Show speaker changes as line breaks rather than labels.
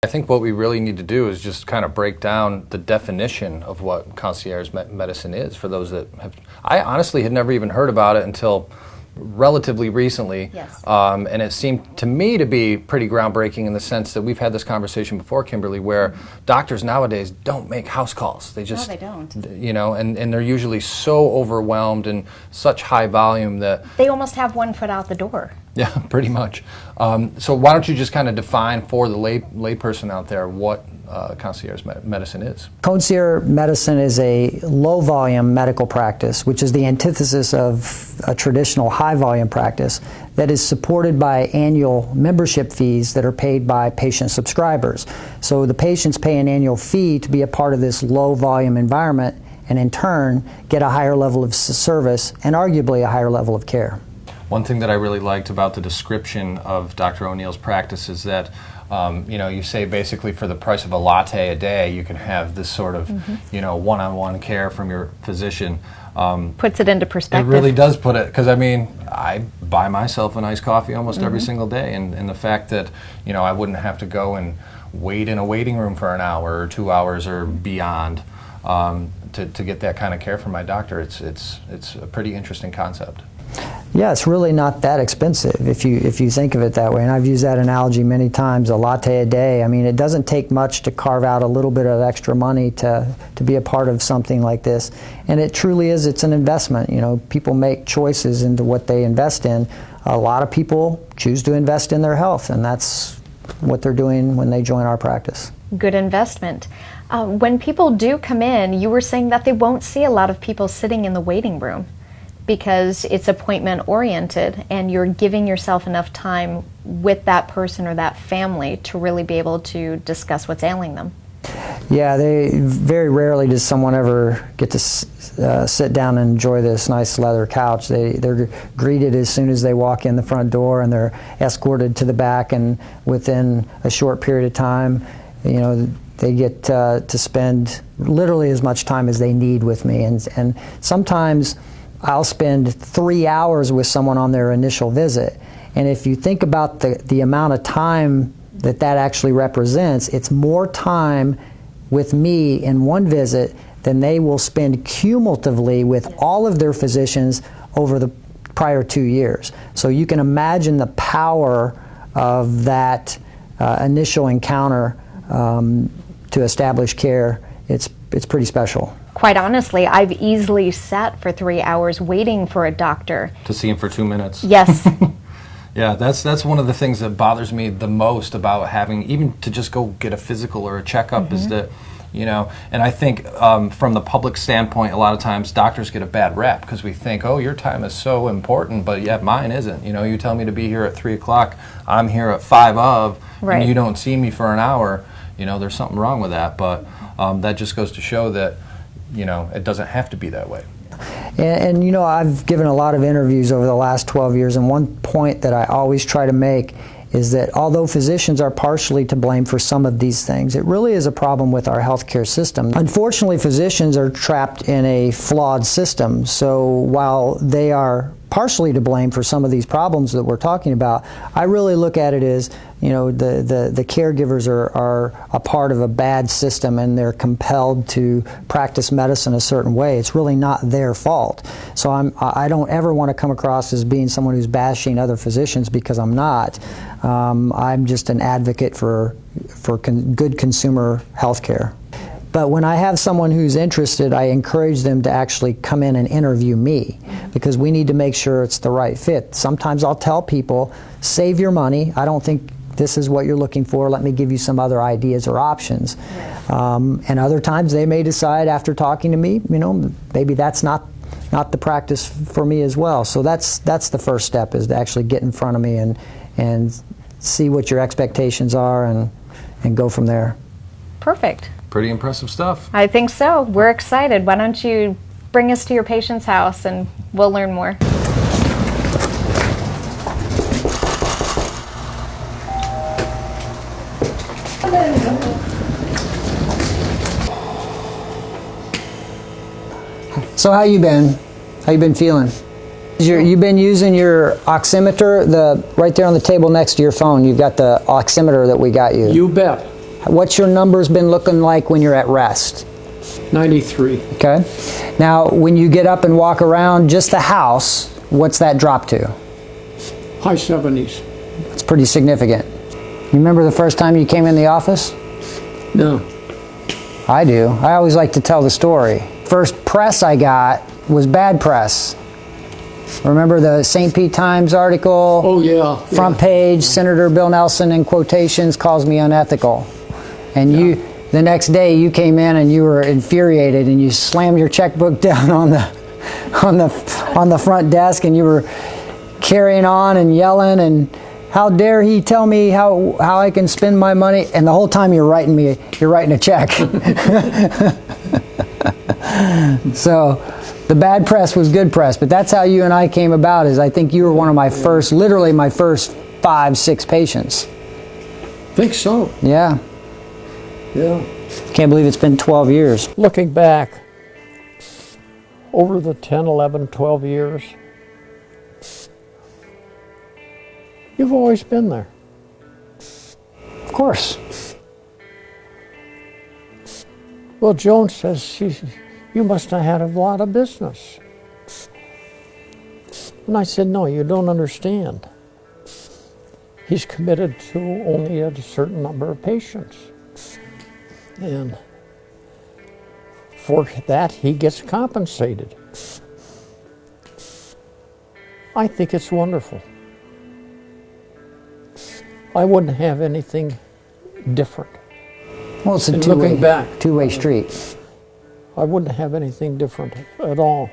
I think what we really need to do is just kind of break down the definition of what concierge medicine is for those that have. I honestly had never even heard about it until relatively recently.
Yes.
And it seemed to me to be pretty groundbreaking in the sense that we've had this conversation before, Kimberly, where doctors nowadays don't make house calls. They just,
no, they don't.
You know, and they're usually so overwhelmed and such high volume that
they almost have one foot out the door.
Yeah, pretty much. So why don't you just kind of define for the lay person out there what concierge medicine is?
Concierge medicine is a low-volume medical practice, which is the antithesis of a traditional high-volume practice that is supported by annual membership fees that are paid by patient subscribers. So the patients pay an annual fee to be a part of this low-volume environment and in turn get a higher level of service and arguably a higher level of care.
One thing that I really liked about the description of Dr. O'Neill's practice is that, you know, you say basically for the price of a latte a day, you can have this sort of, you know, one-on-one care from your physician.
Puts it into perspective.
It really does put it, because I mean, I buy myself an iced coffee almost every single day, and the fact that, you know, I wouldn't have to go and wait in a waiting room for an hour or 2 hours or beyond to get that kind of care from my doctor, it's a pretty interesting concept.
Yeah, it's really not that expensive if you think of it that way. And I've used that analogy many times, a latte a day. I mean, it doesn't take much to carve out a little bit of extra money to be a part of something like this. And it truly is, it's an investment. You know, people make choices into what they invest in. A lot of people choose to invest in their health, and that's what they're doing when they join our practice.
Good investment. When people do come in, you were saying that they won't see a lot of people sitting in the waiting room, because it's appointment oriented and you're giving yourself enough time with that person or that family to really be able to discuss what's ailing them.
Yeah, very rarely does someone ever get to sit down and enjoy this nice leather couch. They're greeted as soon as they walk in the front door, and they're escorted to the back, and within a short period of time, you know, they get to spend literally as much time as they need with me. And sometimes I'll spend 3 hours with someone on their initial visit. And if you think about the amount of time that actually represents, it's more time with me in one visit than they will spend cumulatively with all of their physicians over the prior 2 years. So you can imagine the power of that initial encounter to establish care. It's pretty special.
Quite honestly, I've easily sat for 3 hours waiting for a doctor.
To see him for 2 minutes?
Yes.
Yeah, that's one of the things that bothers me the most about having, even to just go get a physical or a checkup, is that, you know, and I think from the public standpoint, a lot of times doctors get a bad rep because we think, oh, your time is so important, but yet mine isn't. You know, you tell me to be here at 3 o'clock, I'm here at 5 of,
right,
and you don't see me for an hour. You know, there's something wrong with that, but that just goes to show that, you know, it doesn't have to be that way.
And you know, I've given a lot of interviews over the last 12 years, and one point that I always try to make is that although physicians are partially to blame for some of these things, it really is a problem with our healthcare system. Unfortunately, physicians are trapped in a flawed system. So while they are partially to blame for some of these problems that we're talking about, I really look at it as, you know, the caregivers are a part of a bad system, and they're compelled to practice medicine a certain way. It's really not their fault. So I don't ever want to come across as being someone who's bashing other physicians, because I'm not. I'm just an advocate for good consumer health care. But when I have someone who's interested, I encourage them to actually come in and interview me, because we need to make sure it's the right fit. Sometimes I'll tell people, save your money. I don't think this is what you're looking for. Let me give you some other ideas or options. And other times they may decide after talking to me, you know, maybe that's not the practice for me as well. So that's the first step, is to actually get in front of me and see what your expectations are and go from there.
Perfect.
Pretty impressive stuff.
I think so. We're excited. Why don't you bring us to your patient's house and we'll learn more.
So how you been? How you been feeling? You've been using your oximeter, right there on the table next to your phone. You've got the oximeter that we got you.
You bet.
What's your numbers been looking like when you're at rest?
93.
Okay. Now, when you get up and walk around just the house, what's that drop to?
High 70s.
It's pretty significant. You remember the first time you came in the office?
No.
I do. I always like to tell the story. First press I got was bad press. Remember the St. Pete Times article?
Oh, yeah.
Front page, Senator Bill Nelson in quotations calls me unethical. And you, the next day you came in and you were infuriated and you slammed your checkbook down on the front desk and you were carrying on and yelling and how dare he tell me how I can spend my money, and the whole time you're writing a check. So the bad press was good press, but that's how you and I came about. Is I think you were one of my first, literally my first 5-6 patients.
Think so.
Yeah.
Yeah.
Can't believe it's been 12 years.
Looking back over the 10, 11, 12 years, you've always been there.
Of course.
Well, Joan says you must have had a lot of business. And I said, no, you don't understand. He's committed to only a certain number of patients. And for that, he gets compensated. I think it's wonderful. I wouldn't have anything different.
Well, it's a
And looking back,
two-way street.
I wouldn't have anything different at all.